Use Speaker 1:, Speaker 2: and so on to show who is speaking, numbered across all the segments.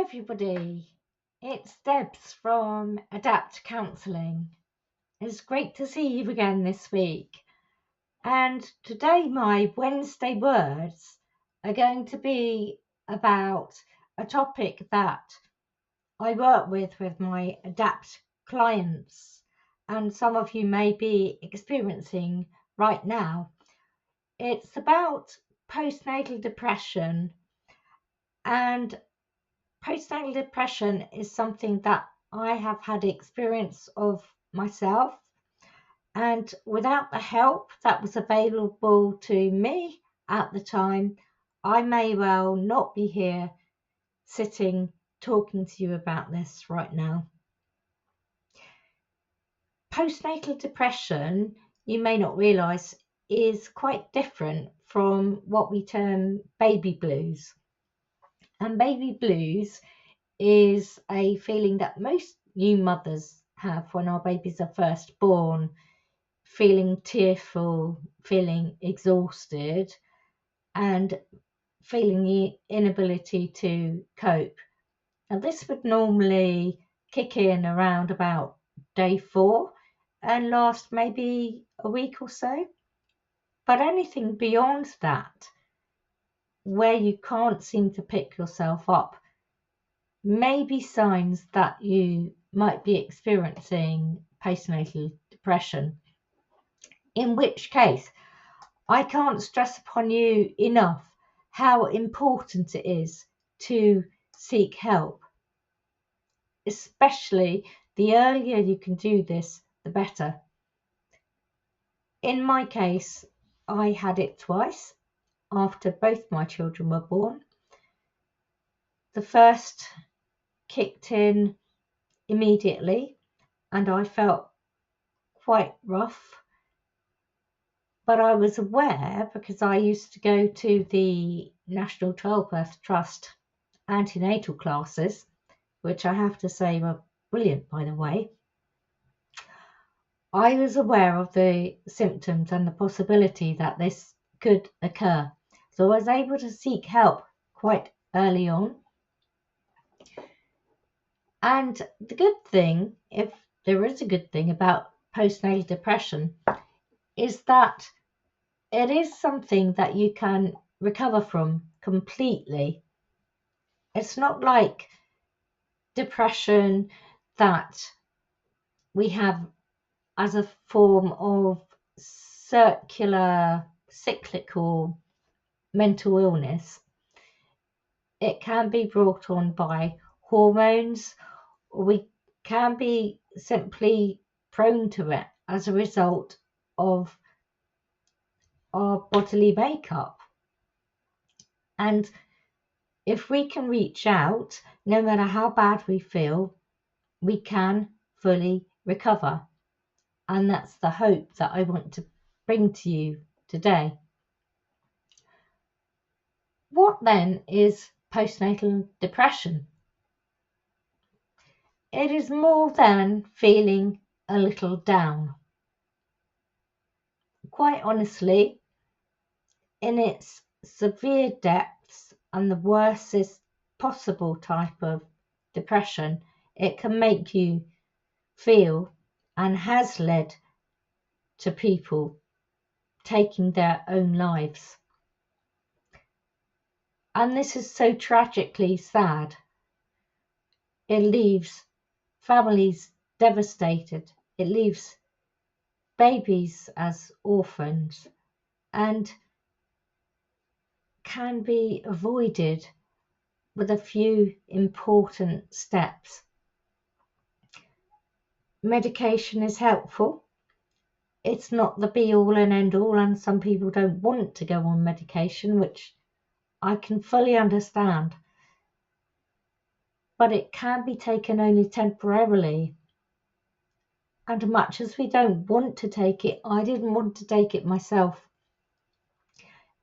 Speaker 1: everybody, it's Debs from Adapt Counselling. It's great to see you again this week. And today my Wednesday words are going to be about a topic that I work with my Adapt clients, and some of you may be experiencing right now. It's about postnatal depression, and postnatal depression is something that I have had experience of myself, and without the help that was available to me at the time, I may well not be here sitting talking to you about this right now. Postnatal depression, you may not realise, is quite different from what we term baby blues. And baby blues is a feeling that most new mothers have when our babies are first born, feeling tearful, feeling exhausted, and feeling the inability to cope. Now, this would normally kick in around about day 4 and last maybe a week or so. But anything beyond that, where you can't seem to pick yourself up, may be signs that you might be experiencing postnatal depression. In which case, I can't stress upon you enough how important it is to seek help. Especially the earlier you can do this, the better. In my case, I had it twice after both my children were born. The first kicked in immediately and I felt quite rough, but I was aware because I used to go to the National Childbirth Trust antenatal classes, which I have to say were brilliant, by the way. I was aware of the symptoms and the possibility that this could occur, so I was able to seek help quite early on. And the good thing, if there is a good thing about postnatal depression, is that it is something that you can recover from completely. It's not like depression that we have as a form of cyclical mental illness. It can be brought on by hormones, or we can be simply prone to it as a result of our bodily makeup. And if we can reach out, no matter how bad we feel, we can fully recover. And that's the hope that I want to bring to you today. What then is postnatal depression? It is more than feeling a little down. Quite honestly, in its severe depths and the worst possible type of depression, it can make you feel, and has led to people taking their own lives. And this is so tragically sad. It leaves families devastated. It leaves babies as orphans, and can be avoided with a few important steps. Medication is helpful. It's not the be all and end all, and some people don't want to go on medication, which I can fully understand. But it can be taken only temporarily. And much as we don't want to take it, I didn't want to take it myself.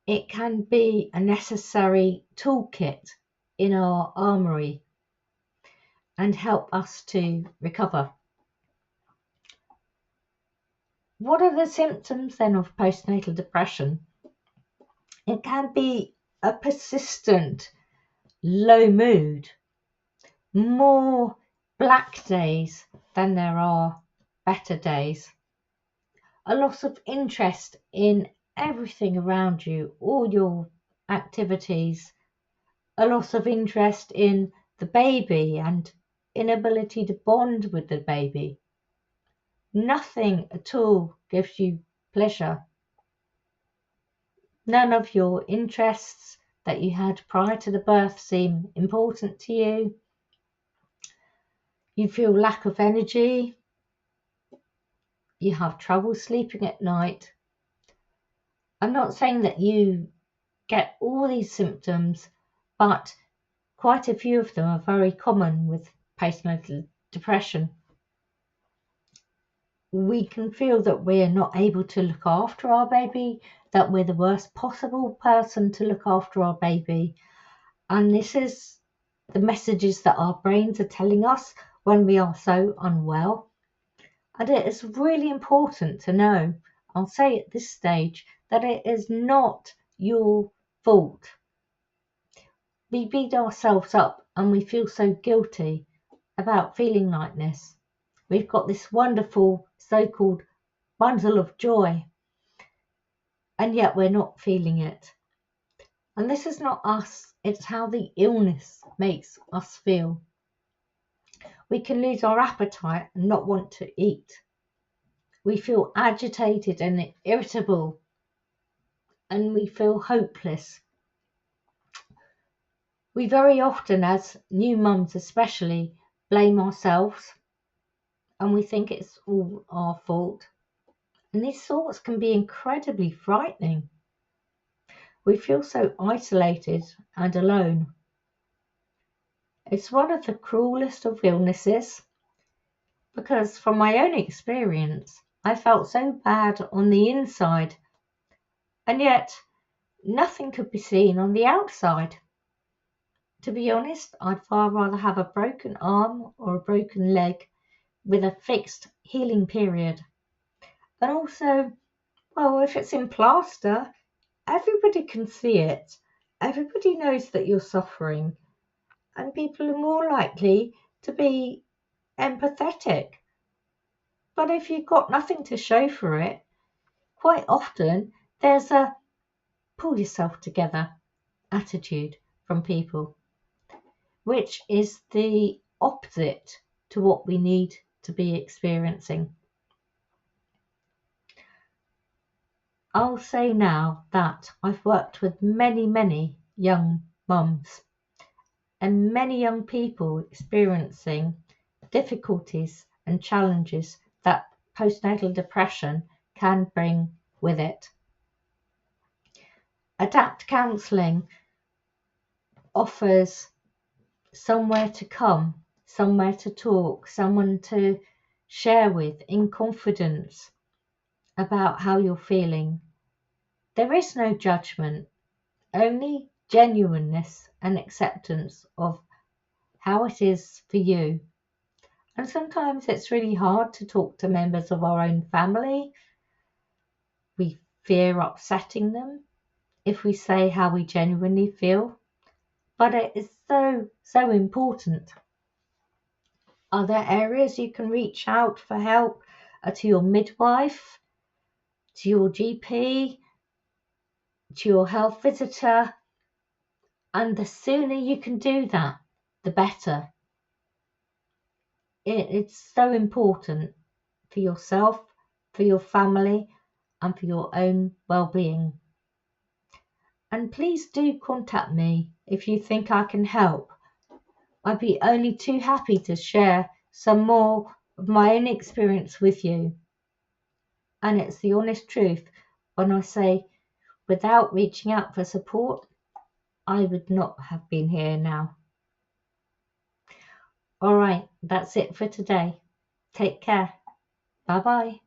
Speaker 1: It can be a necessary toolkit in our armoury and help us to recover. What are the symptoms then of postnatal depression? It can be a persistent low mood, more black days than there are better days. A loss of interest in everything around you, all your activities, a loss of interest in the baby and inability to bond with the baby. Nothing at all gives you pleasure. None of your interests that you had prior to the birth seem important to you. You feel lack of energy. You have trouble sleeping at night. I'm not saying that you get all these symptoms, but quite a few of them are very common with postnatal depression. We can feel that we're not able to look after our baby, that we're the worst possible person to look after our baby. And this is the messages that our brains are telling us when we are so unwell. And it is really important to know, I'll say at this stage, that it is not your fault. We beat ourselves up and we feel so guilty about feeling like this. We've got this wonderful so-called bundle of joy, and yet we're not feeling it. And this is not us, it's how the illness makes us feel. We can lose our appetite and not want to eat. We feel agitated and irritable, and we feel hopeless. We very often, as new mums especially, blame ourselves, and we think it's all our fault. And these thoughts can be incredibly frightening. We feel so isolated and alone. It's one of the cruelest of illnesses because, from my own experience, I felt so bad on the inside, and yet nothing could be seen on the outside. To be honest, I'd far rather have a broken arm or a broken leg with a fixed healing period. And also, well, if it's in plaster, everybody can see it. Everybody knows that you're suffering, and people are more likely to be empathetic. But if you've got nothing to show for it, quite often there's a pull yourself together attitude from people, which is the opposite to what we need to be experiencing. I'll say now that I've worked with many young mums and many young people experiencing difficulties and challenges that postnatal depression can bring with it. Adapt counselling offers somewhere to come, somewhere to talk, someone to share with in confidence about how you're feeling. There is no judgment, only genuineness and acceptance of how it is for you. And sometimes it's really hard to talk to members of our own family. We fear upsetting them if we say how we genuinely feel. But it is so important. Are there areas you can reach out for help to your midwife, to your GP, to your health visitor? And the sooner you can do that, the better. It's so important for yourself, for your family, and for your own well-being. And please do contact me if you think I can help. I'd be only too happy to share some more of my own experience with you. And it's the honest truth when I say, without reaching out for support, I would not have been here now. All right, that's it for today. Take care. Bye-bye.